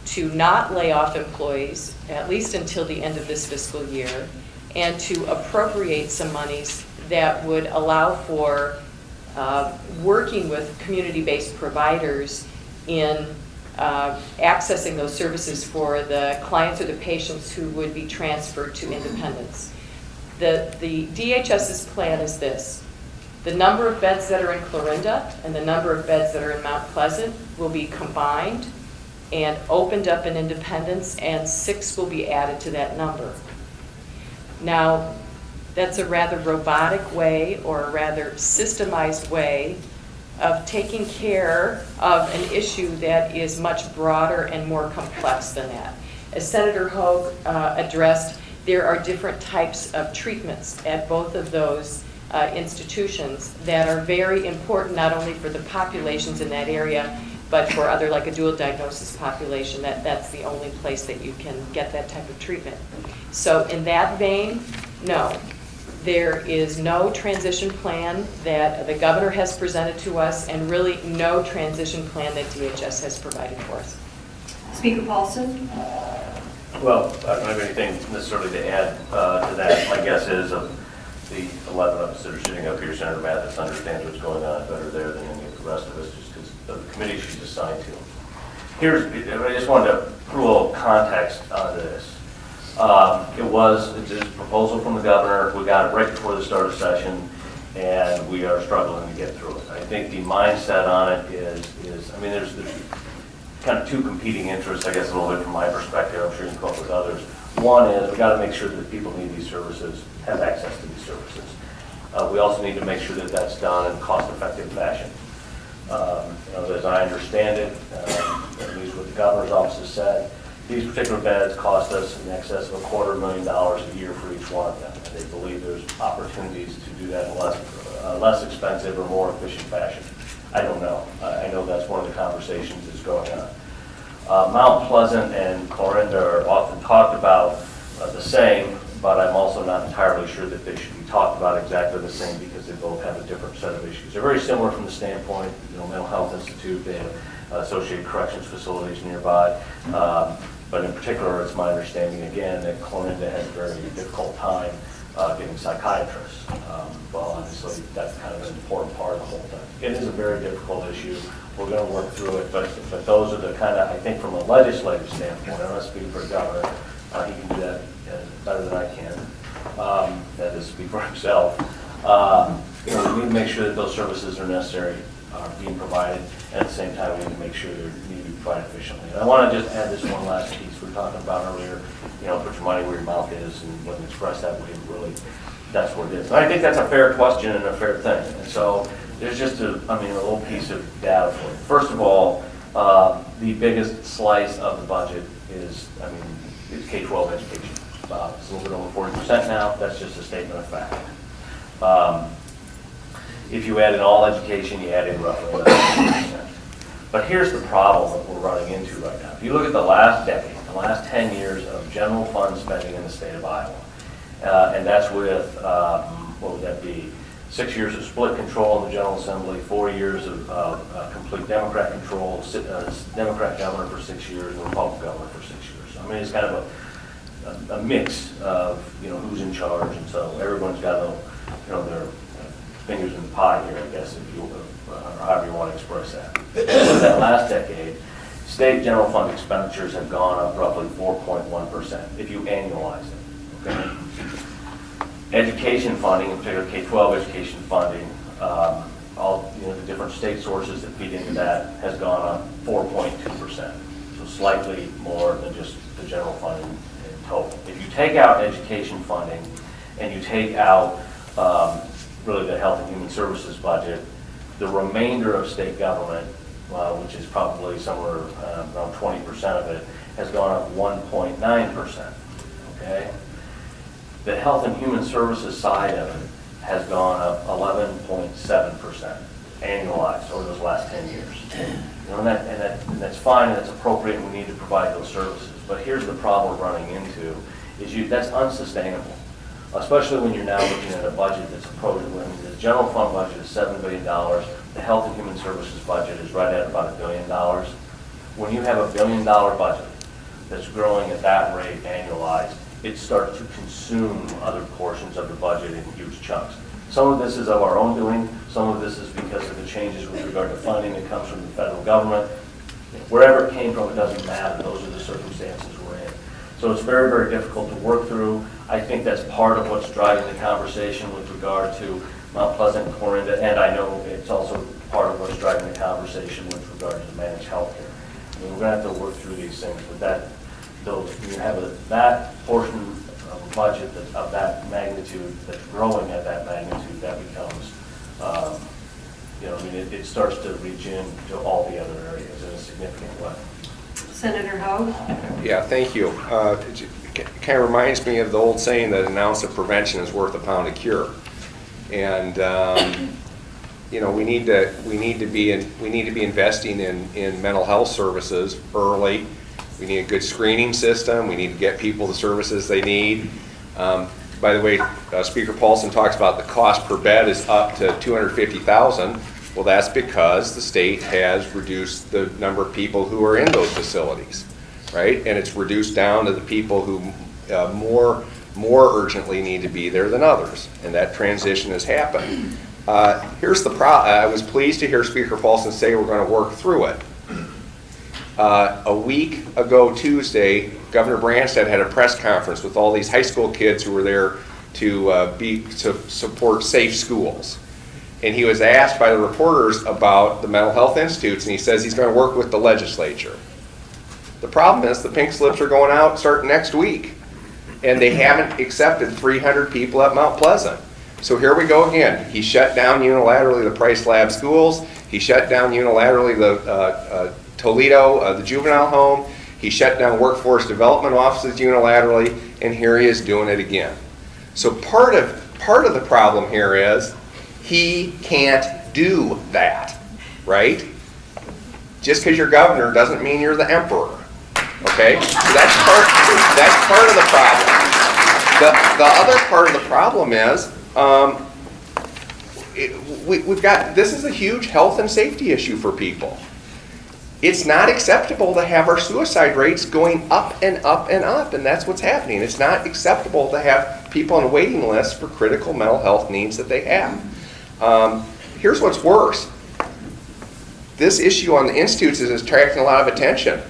to not lay off employees, at least until the end of this fiscal year, and to appropriate some monies that would allow for working with community-based providers in accessing those services for the clients or the patients who would be transferred to independence. The DHS's plan is this. The number of beds that are in Clarinda and the number of beds that are in Mount Pleasant will be combined and opened up in Independence, and 6 will be added to that number. Now, that's a rather robotic way or a rather systemized way of taking care of an issue that is much broader and more complex than that. As Senator Hogue addressed, there are different types of treatments at both of those institutions that are very important, not only for the populations in that area, but for other, like a dual diagnosis population, that's the only place that you can get that type of treatment. So in that vein, no. There is no transition plan that the governor has presented to us, and really no transition plan that DHS has provided for us. Speaker Paulson. Well, I don't have anything necessarily to add to that. My guess is of the 11 of us that are sitting up here, Senator Mathis understands what's going on better there than any of the rest of us, just because of the committee she's assigned to. I just wanted to put a little context onto this. It was a proposal from the governor. We got it right before the start of session, and we are struggling to get through it. I think the mindset on it is I mean, there's kind of two competing interests, I guess, a little bit from my perspective. I'm sure you can come up with others. One is we got to make sure that people need these services, have access to these services. We also need to make sure that that's done in a cost-effective fashion. As I understand it, at least what the governor's office has said, these particular beds cost us in excess of $250,000 a year for each one of them. And they believe there's opportunities to do that in a less expensive or more efficient fashion. I don't know. I know that's one of the conversations that's going on. Mount Pleasant and Clarinda are often talked about the same, but I'm also not entirely sure that they should be talked about exactly the same because they both have a different set of issues. They're very similar from the standpoint, Mental Health Institute, they have associated corrections facilities nearby. But in particular, it's my understanding, again, that Clarinda has a very difficult time getting psychiatrists. Well, obviously, that's kind of an important part of the whole thing. It is a very difficult issue. We're going to work through it, but those are the kind of, I think from a legislative standpoint, I'm not speaking for the governor, he can do that better than I can, that is, speak for himself. We need to make sure that those services are necessary, are being provided, and at the same time, we need to make sure they're need to be provided efficiently. And I want to just add this one last piece we were talking about earlier, put your money where your mouth is, and when expressed that way, really, that's what it is. And I think that's a fair question and a fair thing. And so there's just a little piece of data for you. First of all, the biggest slice of the budget is K-12 education. It's a little bit over 40% now. That's just a statement of fact. If you add in all education, you add in roughly 90%. But here's the problem that we're running into right now. If you look at the last decade, the last 10 years of general fund spending in the state of Iowa, and that's with, what would that be, 6 years of split control in the General Assembly, 4 years of complete Democrat control, Democrat governor for 6 years, and Republican governor for 6 years. So, it's kind of a mix of, who's in charge, and so everyone's got their fingers in the pie here, I guess, if you, or however you want to express that. So that last decade, state general fund expenditures have gone up roughly 4.1% if you annualize it. Okay? Education funding, in particular K-12 education funding, all the different state sources that feed into that has gone up 4.2%. So slightly more than just the general funding in total. If you take out education funding and you take out really the Health and Human Services budget, the remainder of state government, which is probably somewhere around 20% of it, has gone up 1.9%. Okay? The Health and Human Services side of it has gone up 11.7% annualized over those last 10 years. And that's fine, and that's appropriate, and we need to provide those services. But here's the problem we're running into, is that's unsustainable. Especially when you're now looking at a budget that's approaching, the general fund budget is $7 billion, the Health and Human Services budget is right at about $1 billion. When you have $1 billion budget that's growing at that rate annualized, it starts to consume other portions of the budget in huge chunks. Some of this is of our own doing, some of this is because of the changes with regard to funding that comes from the federal government. Wherever it came from, it doesn't matter, those are the circumstances we're in. So it's very, very difficult to work through. I think that's part of what's driving the conversation with regard to Mount Pleasant and Corinda, and I know it's also part of what's driving the conversation with regard to managed health care. We're going to have to work through these things, but when you have that portion of a budget of that magnitude, that's growing at that magnitude, that becomes, it starts to reach into all the other areas in a significant way. Senator Hogue? Yeah, thank you. It kind of reminds me of the old saying that an ounce of prevention is worth a pound of cure. And we need to be investing in mental health services early. We need a good screening system. We need to get people the services they need. By the way, Speaker Paulson talks about the cost per bed is up to $250,000. Well, that's because the state has reduced the number of people who are in those facilities, right? And it's reduced down to the people who more urgently need to be there than others. And that transition has happened. Here's the problem. I was pleased to hear Speaker Paulson say we're going to work through it. A week ago Tuesday, Governor Branstad had a press conference with all these high school kids who were there to support safe schools. And he was asked by the reporters about the mental health institutes, and he says he's going to work with the legislature. The problem is the pink slips are going out starting next week, and they haven't accepted 300 people at Mount Pleasant. So here we go again. He shut down unilaterally the Price Lab schools. He shut down unilaterally the Toledo, the juvenile home. He shut down workforce development offices unilaterally, and here he is doing it again. So part of the problem here is he can't do that, right? Just because you're governor doesn't mean you're the emperor, okay? So that's part of the problem. The other part of the problem is this is a huge health and safety issue for people. It's not acceptable to have our suicide rates going up and up and up, and that's what's happening. It's not acceptable to have people on a waiting list for critical mental health needs that they have. Here's what's worse. This issue on the institutes is attracting a lot of attention.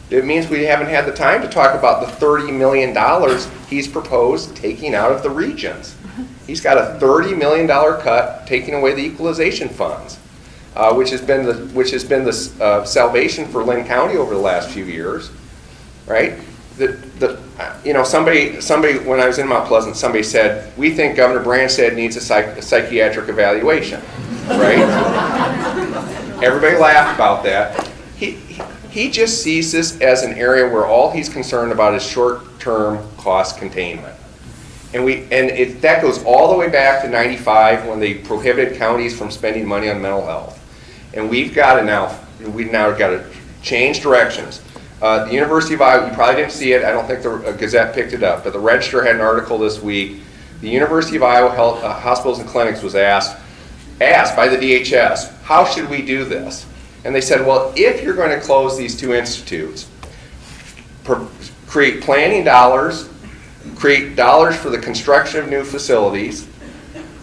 It means we haven't had the time to talk about the $30 million he's proposed taking out of the regions. He's got a $30 million cut taking away the equalization funds, which has been the salvation for Lynn County over the last few years, right? Somebody when I was in Mount Pleasant, somebody said, we think Governor Branstad needs a psychiatric evaluation, right? Everybody laughed about that. He just sees this as an area where all he's concerned about is short-term cost containment. That goes all the way back to '95 when they prohibited counties from spending money on mental health. And we've now got to change directions. The University of Iowa, you probably didn't see it, I don't think the Gazette picked it up, but the Register had an article this week. The University of Iowa Hospitals and Clinics was asked by the DHS, how should we do this? And they said, well, if you're going to close these two institutes, create planning dollars, create dollars for the construction of new facilities,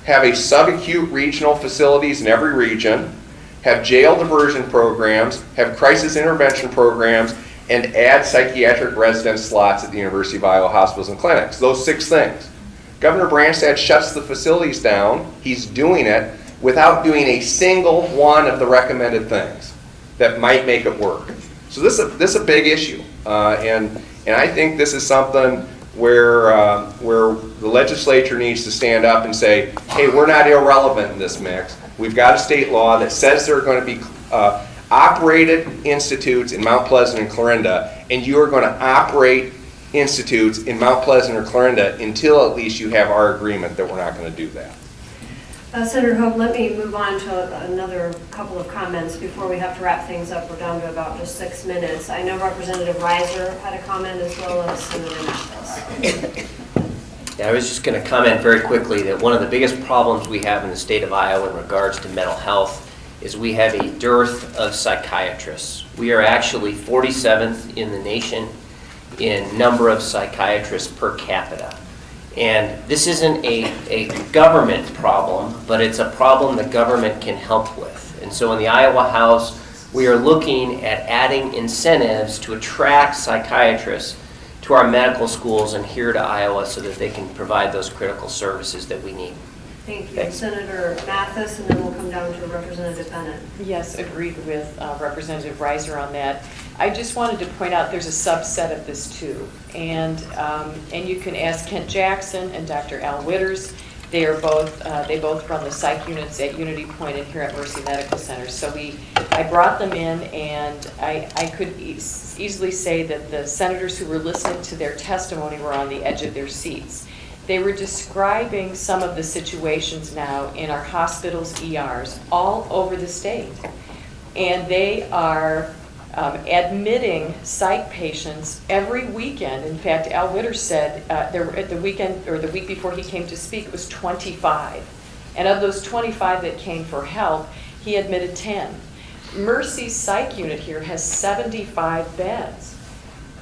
have a subacute regional facilities in every region, have jail diversion programs, have crisis intervention programs, and add psychiatric resident slots at the University of Iowa Hospitals and Clinics. Those 6 things. Governor Branstad shuts the facilities down. He's doing it without doing a single one of the recommended things that might make it work. So this is a big issue, and I think this is something where the legislature needs to stand up and say, hey, we're not irrelevant in this mix. We've got a state law that says there are going to be operated institutes in Mount Pleasant and Clarinda, and you are going to operate institutes in Mount Pleasant or Clarinda until at least you have our agreement that we're not going to do that. Senator Hope, let me move on to another couple of comments before we have to wrap things up. We're down to about just 6 minutes. I know Representative Reiser had a comment as well as Senator Mathis. Yeah, I was just going to comment very quickly that one of the biggest problems we have in the state of Iowa in regards to mental health is we have a dearth of psychiatrists. We are actually 47th in the nation in number of psychiatrists per capita. And this isn't a government problem, but it's a problem the government can help with. And so in the Iowa House, we are looking at adding incentives to attract psychiatrists to our medical schools and here to Iowa so that they can provide those critical services that we need. Thank you. Thanks. Senator Mathis, and then we'll come down to Representative Bennett. Yes, agreed with Representative Reiser on that. I just wanted to point out there's a subset of this too. And you can ask Kent Jackson and Dr. Al Witters. They both run the psych units at Unity Point and here at Mercy Medical Center. So I brought them in, and I could easily say that the senators who were listening to their testimony were on the edge of their seats. They were describing some of the situations now in our hospitals, ERs, all over the state. And they are admitting psych patients every weekend. In fact, Al Witter said at the weekend or the week before he came to speak, it was 25. And of those 25 that came for help, he admitted 10. Mercy's psych unit here has 75 beds.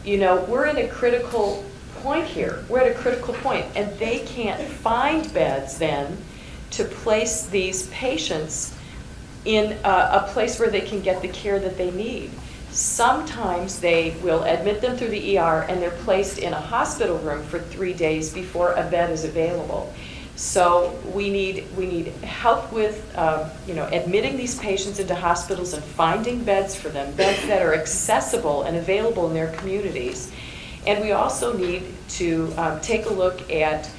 You know, we're in a critical point here. We're at a critical point, and they can't find beds then to place these patients in a place where they can get the care that they need. Sometimes they will admit them through the ER and they're placed in a hospital room for 3 days before a bed is available. So we need help with admitting these patients into hospitals and finding beds for them, beds that are accessible and available in their communities. And we also need to take a look at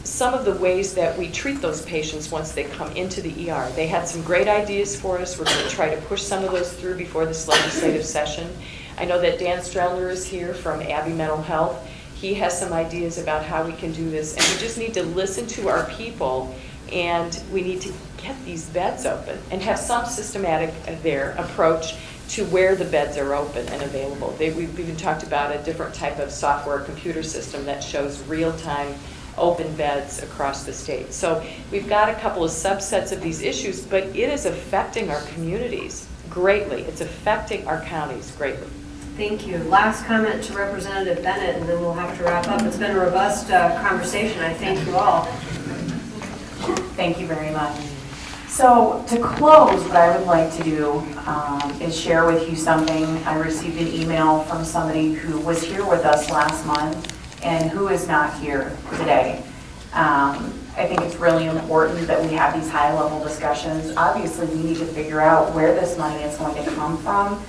some of the ways that we treat those patients once they come into the ER. They had some great ideas for us. We're going to try to push some of those through before this legislative session. I know that Dan Strelner is here from Abbey Mental Health. He has some ideas about how we can do this. And we just need to listen to our people, and we need to get these beds open and have some systematic approach to where the beds are open and available. We've even talked about a different type of software computer system that shows real-time open beds across the state. So we've got a couple of subsets of these issues, but it is affecting our communities greatly. It's affecting our counties greatly. Thank you. Last comment to Representative Bennett, and then we'll have to wrap up. It's been a robust conversation. I thank you all. Thank you very much. So to close, what I would like to do is share with you something. I received an email from somebody who was here with us last month and who is not here today. I think it's really important that we have these high-level discussions. Obviously, we need to figure out where this money is going to come from,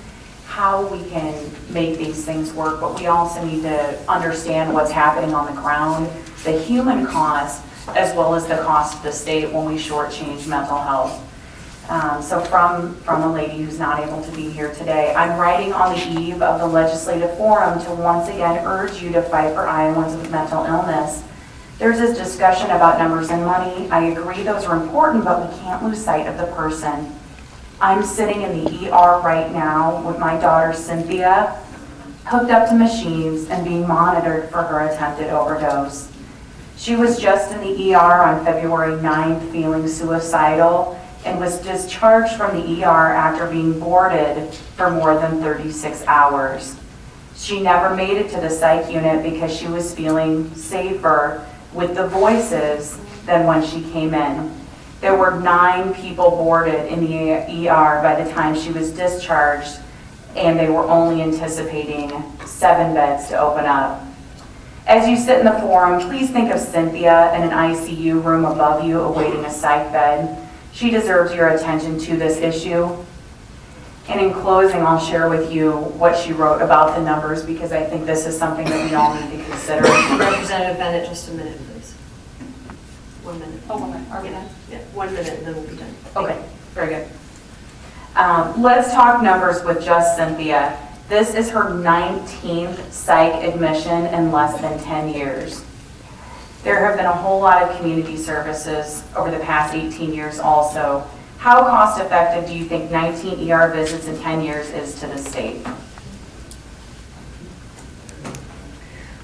how we can make these things work, but we also need to understand what's happening on the ground, the human cost, as well as the cost of the state when we shortchange mental health. So from a lady who's not able to be here today, I'm writing on the eve of the legislative forum to once again urge you to fight for Iowans with mental illness. There's this discussion about numbers and money. I agree those are important, but we can't lose sight of the person. I'm sitting in the ER right now with my daughter Cynthia, hooked up to machines and being monitored for her attempted overdose. She was just in the ER on February 9th feeling suicidal and was discharged from the ER after being boarded for more than 36 hours. She never made it to the psych unit because she was feeling safer with the voices than when she came in. There were 9 people boarded in the ER by the time she was discharged, and they were only anticipating 7 beds to open up. As you sit in the forum, please think of Cynthia in an ICU room above you awaiting a psych bed. She deserves your attention to this issue. And in closing, I'll share with you what she wrote about the numbers because I think this is something that we all need to consider. Representative Bennett, just a minute, please. 1 minute. Oh, 1 minute. Are we done? Yeah, 1 minute, and then we'll be done. Okay, very good. Let's talk numbers with just Cynthia. This is her 19th psych admission in less than 10 years. There have been a whole lot of community services over the past 18 years also. How cost effective do you think 19 ER visits in 10 years is to the state?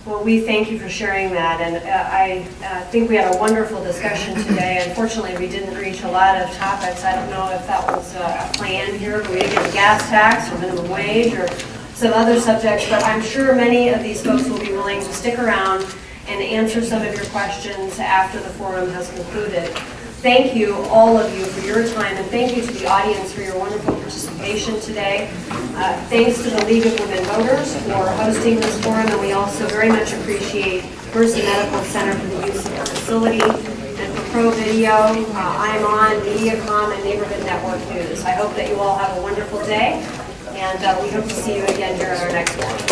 Well, we thank you for sharing that, and I think we had a wonderful discussion today. Unfortunately, we didn't reach a lot of topics. I don't know if that was a plan here, but we didn't get a gas tax or minimum wage or some other subjects, but I'm sure many of these folks will be willing to stick around and answer some of your questions after the forum has concluded. Thank you, all of you, for your time, and thank you to the audience for your wonderful participation today. Thanks to the League of Women Voters for hosting this forum, and we also very much appreciate Mercy Medical Center for the use of our facility, and for Pro Video, I'm on Mediacom and Neighborhood Network News. I hope that you all have a wonderful day, and we hope to see you again here at our next one.